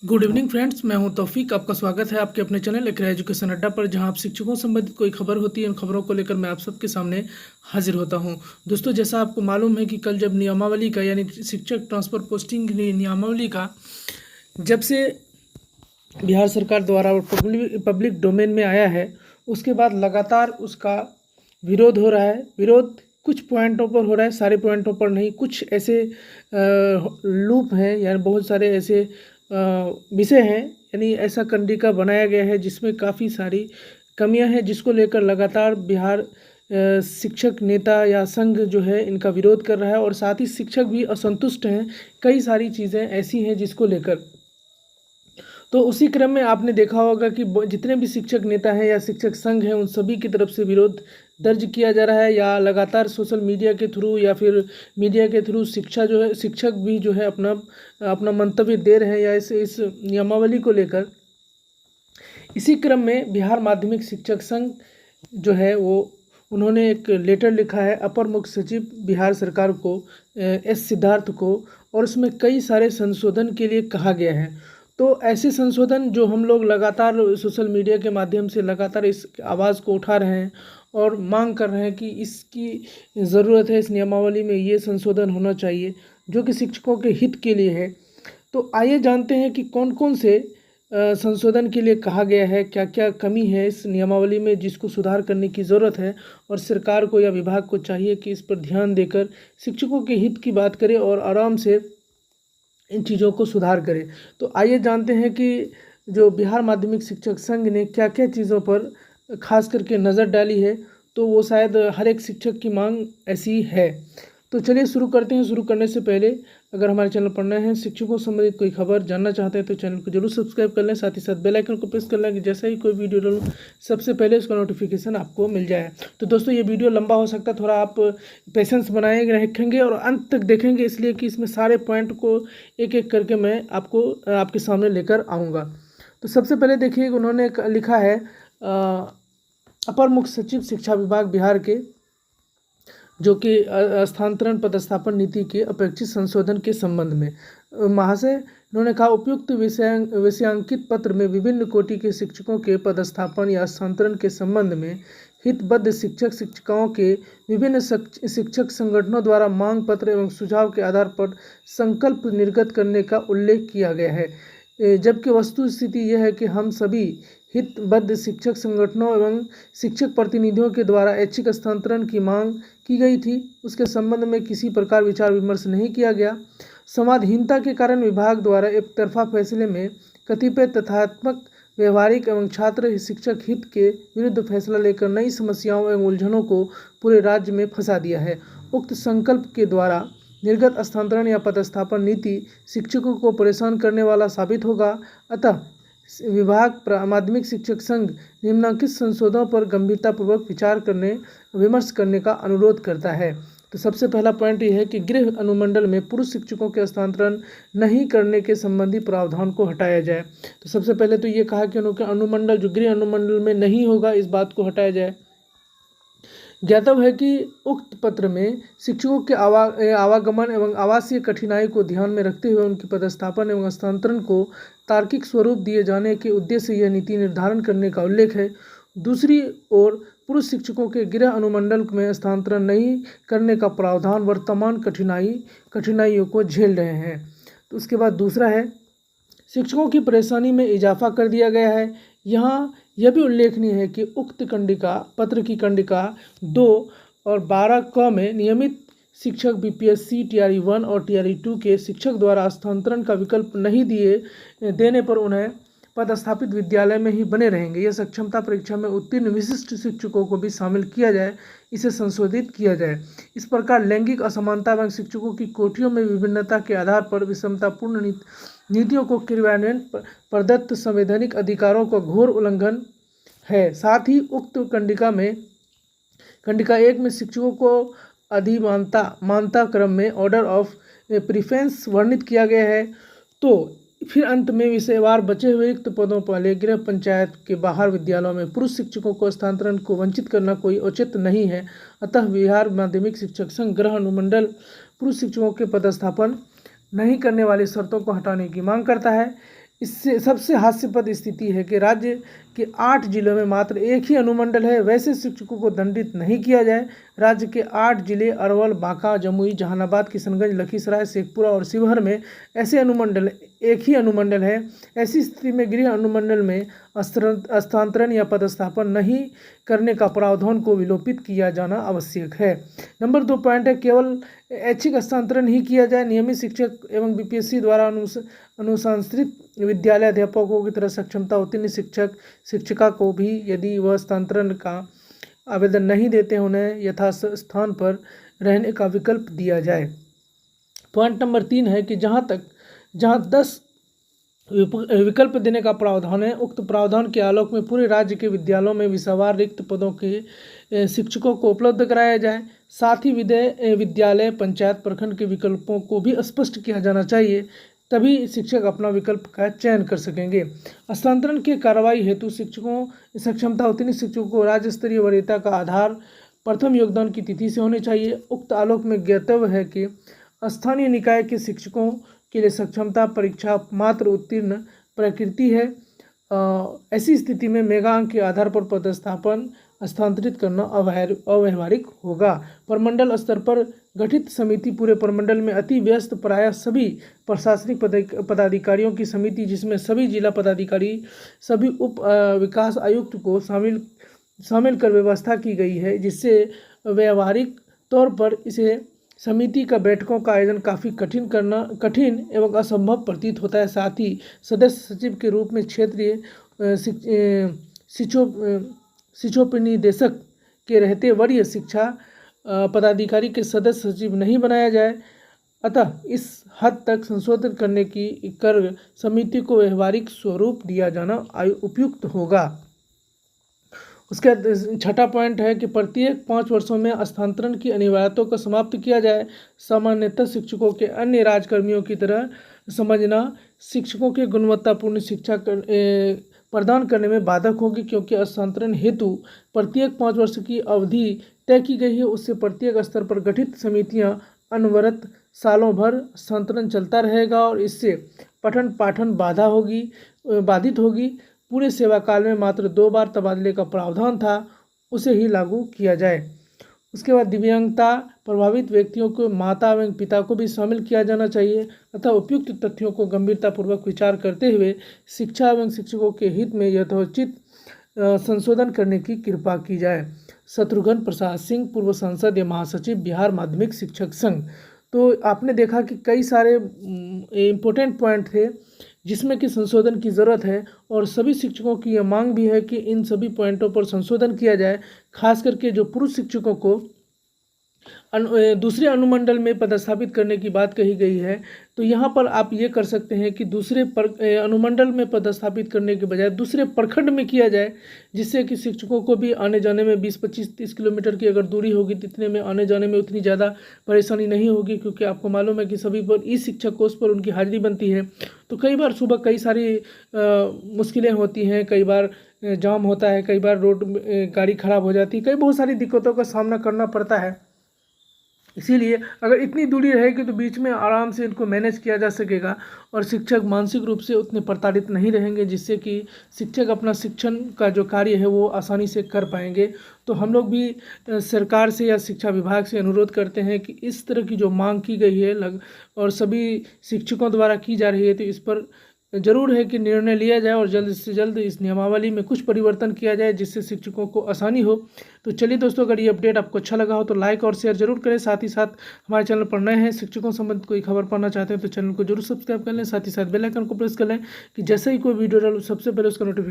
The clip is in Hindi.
गुड इवनिंग फ्रेंड्स, मैं हूं तौफीक। आपका स्वागत है आपके अपने चैनल एक एजुकेशन अड्डा पर, जहां आप शिक्षकों से संबंधित कोई खबर होती है उन खबरों को लेकर मैं आप सबके सामने हाजिर होता हूं। दोस्तों, जैसा आपको मालूम है कि कल जब नियमावली का यानी शिक्षक ट्रांसफर पोस्टिंग नियमावली का जब से बिहार सरकार द्वारा और पब्लिक डोमेन में आया है, उसके बाद लगातार उसका विरोध हो रहा है। विरोध कुछ पॉइंटों पर हो रहा है, सारे पॉइंटों पर नहीं। कुछ ऐसे लूप हैं, यानी बहुत सारे ऐसे विषय हैं, यानी ऐसा कंडिका बनाया गया है जिसमें काफ़ी सारी कमियां हैं, जिसको लेकर लगातार बिहार शिक्षक नेता या संघ जो है इनका विरोध कर रहा है, और साथ ही शिक्षक भी असंतुष्ट हैं। कई सारी चीज़ें ऐसी हैं जिसको लेकर, तो उसी क्रम में आपने देखा होगा कि जितने भी शिक्षक नेता हैं या शिक्षक संघ हैं, उन सभी की तरफ से विरोध दर्ज किया जा रहा है, या लगातार सोशल मीडिया के थ्रू या फिर मीडिया के थ्रू शिक्षक भी जो है अपना अपना मंतव्य दे रहे हैं, या इस नियमावली को लेकर। इसी क्रम में बिहार माध्यमिक शिक्षक संघ जो है वो उन्होंने एक लेटर लिखा है अपर मुख्य सचिव बिहार सरकार को, एस सिद्धार्थ को, और उसमें कई सारे संशोधन के लिए कहा गया है। तो ऐसे संशोधन जो हम लोग लगातार सोशल मीडिया के माध्यम से लगातार इस आवाज़ को उठा रहे हैं और मांग कर रहे हैं कि इसकी ज़रूरत है, इस नियमावली में ये संशोधन होना चाहिए जो कि शिक्षकों के हित के लिए है। तो आइए जानते हैं कि कौन कौन से संशोधन के लिए कहा गया है, क्या क्या कमी है इस नियमावली में जिसको सुधार करने की ज़रूरत है, और सरकार को या विभाग को चाहिए कि इस पर ध्यान देकर शिक्षकों के हित की बात करें और आराम से इन चीज़ों को सुधार करें। तो आइए जानते हैं कि जो बिहार माध्यमिक शिक्षक संघ ने क्या क्या चीज़ों पर खास करके नज़र डाली है, तो वो शायद हर एक शिक्षक की मांग ऐसी है। तो चलिए शुरू करते हैं। शुरू करने से पहले अगर हमारे चैनल पर नए हैं, शिक्षकों से संबंधित कोई खबर जानना चाहते हैं, तो चैनल को जरूर सब्सक्राइब कर लें, साथ ही साथ बेल आइकन को प्रेस कर लें कि जैसे ही कोई वीडियो डालूं सबसे पहले उसका नोटिफिकेशन आपको मिल जाए। तो दोस्तों, ये वीडियो लंबा हो सकता है, थोड़ा आप पेशेंस बनाए रखेंगे और अंत तक देखेंगे, इसलिए कि इसमें सारे पॉइंट को एक एक करके मैं आपके सामने लेकर आऊँगा। तो सबसे पहले देखिए, उन्होंने लिखा है अपर मुख्य सचिव शिक्षा विभाग बिहार के, जो कि स्थानांतरण पदस्थापन नीति के अपेक्षित संशोधन के संबंध में। महाशय, उन्होंने कहा उपयुक्त विषयांकित पत्र में विभिन्न कोटि के शिक्षकों के पदस्थापन या स्थानांतरण के संबंध में हितबद्ध शिक्षिकाओं के विभिन्न शिक्षक संगठनों द्वारा मांग पत्र एवं सुझाव के आधार पर संकल्प निर्गत करने का उल्लेख किया गया है, जबकि वस्तु स्थिति यह है कि हम सभी हितबद्ध शिक्षक संगठनों एवं शिक्षक प्रतिनिधियों के द्वारा ऐच्छिक स्थानांतरण की मांग की गई थी, उसके संबंध में किसी प्रकार विचार विमर्श नहीं किया गया। संवादहीनता के कारण विभाग द्वारा एक तरफा फैसले में कतिपय तथ्यात्मक, व्यवहारिक एवं छात्र शिक्षक हित के विरुद्ध फैसला लेकर नई समस्याओं एवं उलझनों को पूरे राज्य में फंसा दिया है। उक्त संकल्प के द्वारा निर्गत स्थानांतरण या पदस्थापन नीति शिक्षकों को परेशान करने वाला साबित होगा। अतः विभाग माध्यमिक शिक्षक संघ निम्नलिखित संशोधनों पर गंभीरतापूर्वक विमर्श करने का अनुरोध करता है। तो सबसे पहला पॉइंट यह है कि गृह अनुमंडल में पुरुष शिक्षकों के स्थानांतरण नहीं करने के संबंधी प्रावधान को हटाया जाए। तो सबसे पहले तो ये कहा कि उनके अनुमंडल जो गृह अनुमंडल में नहीं होगा, इस बात को हटाया जाए। ज्ञातव्य है कि उक्त पत्र में शिक्षकों के आवागमन एवं आवासीय कठिनाई को ध्यान में रखते हुए उनके पदस्थापन एवं स्थानांतरण को तार्किक स्वरूप दिए जाने के उद्देश्य से यह नीति निर्धारण करने का उल्लेख है। दूसरी ओर पुरुष शिक्षकों के गृह अनुमंडल में स्थानांतरण नहीं करने का प्रावधान वर्तमान कठिनाइयों को झेल रहे हैं। तो उसके बाद दूसरा है, शिक्षकों की परेशानी में इजाफा कर दिया गया है। यहाँ यह भी उल्लेखनीय है कि उक्त पत्र की कंडिका 2 और 12 क में नियमित शिक्षक बीपीएससी टीआरई 1 और टीआरई 2 के शिक्षक द्वारा स्थानांतरण का विकल्प नहीं देने पर उन्हें पदस्थापित विद्यालय में ही बने रहेंगे। यह सक्षमता परीक्षा में उत्तीर्ण विशिष्ट शिक्षकों को भी शामिल किया जाए, इसे संशोधित किया जाए। इस प्रकार लैंगिक असमानता एवं शिक्षकों की कोटियों में विभिन्नता के आधार पर विषमतापूर्ण नीतियों को क्रियान्वयन प्रदत्त संवैधानिक अधिकारों का घोर उल्लंघन है। साथ ही उक्त कंडिका 1 में शिक्षकों को अधिमानता क्रम में ऑर्डर ऑफ प्रीफरेंस वर्णित किया गया है। तो फिर अंत में विषयवार बचे हुए रिक्त पदों पर गृह पंचायत के बाहर विद्यालयों में पुरुष शिक्षकों को स्थानांतरण को वंचित करना कोई औचित्य नहीं है। अतः बिहार माध्यमिक शिक्षक संघ गृह अनुमंडल पुरुष शिक्षकों के पदस्थापन नहीं करने वाली शर्तों को हटाने की मांग करता है। इससे सबसे हास्यास्पद स्थिति है कि राज्य के 8 जिलों में मात्र एक ही अनुमंडल है। वैसे शिक्षकों को दंडित नहीं किया जाए। राज्य के 8 जिले अरवल, बांका, जमुई, जहानाबाद, किशनगंज, लखीसराय, शेखपुरा और शिवहर में ऐसे अनुमंडल एक ही अनुमंडल है। ऐसी स्थिति में गृह अनुमंडल में स्थानांतरण या पदस्थापन नहीं करने का प्रावधान को विलोपित किया जाना आवश्यक है। नंबर 2 पॉइंट है, केवल ऐच्छिक स्थानांतरण ही किया जाए। नियमित शिक्षक एवं बीपीएससी द्वारा अनुशंसित विद्यालय अध्यापकों की तरह सक्षमता उत्तीर्ण शिक्षक शिक्षिका को भी यदि वह स्थानांतरण का आवेदन नहीं देते उन्हें यथास्थान पर रहने का विकल्प दिया जाए। पॉइंट नंबर 3 है कि जहाँ 10 विकल्प देने का प्रावधान है, उक्त प्रावधान के आलोक में पूरे राज्य के विद्यालयों में विषयवार रिक्त पदों के शिक्षकों को उपलब्ध कराया जाए। साथ ही विद्यालय, पंचायत, प्रखंड के विकल्पों को भी स्पष्ट किया जाना चाहिए, तभी शिक्षक अपना विकल्प का चयन कर सकेंगे। स्थानांतरण की कार्रवाई हेतु शिक्षकों सक्षमता उत्तीर्ण शिक्षकों को राज्य स्तरीय वरीयता का आधार प्रथम योगदान की तिथि से होनी चाहिए। उक्त आलोक में ज्ञातव्य है कि स्थानीय निकाय के शिक्षकों के लिए सक्षमता परीक्षा मात्र उत्तीर्ण प्रकृति है। ऐसी स्थिति में मेगांक के आधार पर पदस्थापन स्थानांतरित करना अव्यावहारिक होगा। प्रमंडल स्तर पर गठित समिति पूरे प्रमंडल में अति व्यस्त प्रायः सभी प्रशासनिक पदाधिकारियों की समिति, जिसमें सभी जिला पदाधिकारी, सभी उप विकास आयुक्त को शामिल कर व्यवस्था की गई है, जिससे व्यावहारिक तौर पर इसे समिति का बैठकों का आयोजन काफ़ी कठिन एवं असंभव प्रतीत होता है। साथ ही सदस्य सचिव के रूप में क्षेत्रीय शिक्षोपनिदेशक के रहते वरीय शिक्षा पदाधिकारी के सदस्य सचिव नहीं बनाया जाए। अतः इस हद तक संशोधन कर समिति को व्यवहारिक स्वरूप दिया जाना उपयुक्त होगा। उसके बाद 6ठा पॉइंट है कि प्रत्येक 5 वर्षों में स्थानांतरण की अनिवार्यता को समाप्त किया जाए। सामान्यतः शिक्षकों के अन्य राज्यकर्मियों की तरह समझना शिक्षकों के गुणवत्तापूर्ण शिक्षा प्रदान करने में बाधक होगी, क्योंकि स्थानांतरण हेतु प्रत्येक 5 वर्ष की अवधि तय की गई है। उससे प्रत्येक स्तर पर गठित समितियां अनवरत सालों भर स्थानांतरण चलता रहेगा और इससे पठन पाठन बाधित होगी। पूरे सेवा काल में मात्र 2 बार तबादले का प्रावधान था, उसे ही लागू किया जाए। उसके बाद दिव्यांगता प्रभावित व्यक्तियों को माता एवं पिता को भी शामिल किया जाना चाहिए तथा उपयुक्त तथ्यों को गंभीरतापूर्वक विचार करते हुए शिक्षा एवं शिक्षकों के हित में यथोचित संशोधन करने की कृपा की जाए। शत्रुघ्न प्रसाद सिंह, पूर्व सांसद या महासचिव, बिहार माध्यमिक शिक्षक संघ। तो आपने देखा कि कई सारे इम्पोर्टेंट पॉइंट थे जिसमें कि संशोधन की ज़रूरत है और सभी शिक्षकों की यह मांग भी है कि इन सभी पॉइंटों पर संशोधन किया जाए। खास करके जो पुरुष शिक्षकों को दूसरे अनुमंडल में पदस्थापित करने की बात कही गई है, तो यहाँ पर आप ये कर सकते हैं कि दूसरे अनुमंडल में पदस्थापित करने के बजाय दूसरे प्रखंड में किया जाए, जिससे कि शिक्षकों को भी आने जाने में 20, 25, 30 किलोमीटर की अगर दूरी होगी तो इतने में आने जाने में उतनी ज़्यादा परेशानी नहीं होगी, क्योंकि आपको मालूम है कि सभी पर ई शिक्षक कोर्स पर उनकी हाजिरी बनती है। तो कई बार सुबह कई सारी मुश्किलें होती हैं, कई बार जाम होता है, कई बार रोड गाड़ी खराब हो जाती है, कई बहुत सारी दिक्कतों का सामना करना पड़ता है। इसीलिए अगर इतनी दूरी रहेगी तो बीच में आराम से इनको मैनेज किया जा सकेगा और शिक्षक मानसिक रूप से उतने प्रताड़ित नहीं रहेंगे, जिससे कि शिक्षक अपना शिक्षण का जो कार्य है वो आसानी से कर पाएंगे। तो हम लोग भी सरकार से या शिक्षा विभाग से अनुरोध करते हैं कि इस तरह की जो मांग की गई है और सभी शिक्षकों द्वारा की जा रही है, तो इस पर जरूर है कि निर्णय लिया जाए और जल्द से जल्द इस नियमावली में कुछ परिवर्तन किया जाए, जिससे शिक्षकों को आसानी हो। तो चलिए दोस्तों, अगर ये अपडेट आपको अच्छा लगा हो तो लाइक और शेयर जरूर करें। साथ ही साथ हमारे चैनल पर नए हैं, शिक्षकों संबंधित कोई खबर पाना चाहते हैं तो चैनल को जरूर सब्सक्राइब कर लें। साथ ही साथ बेल आइकन को प्रेस कर लें कि जैसे ही कोई वीडियो डालूं सबसे पहले उसका नोटिफिकेशन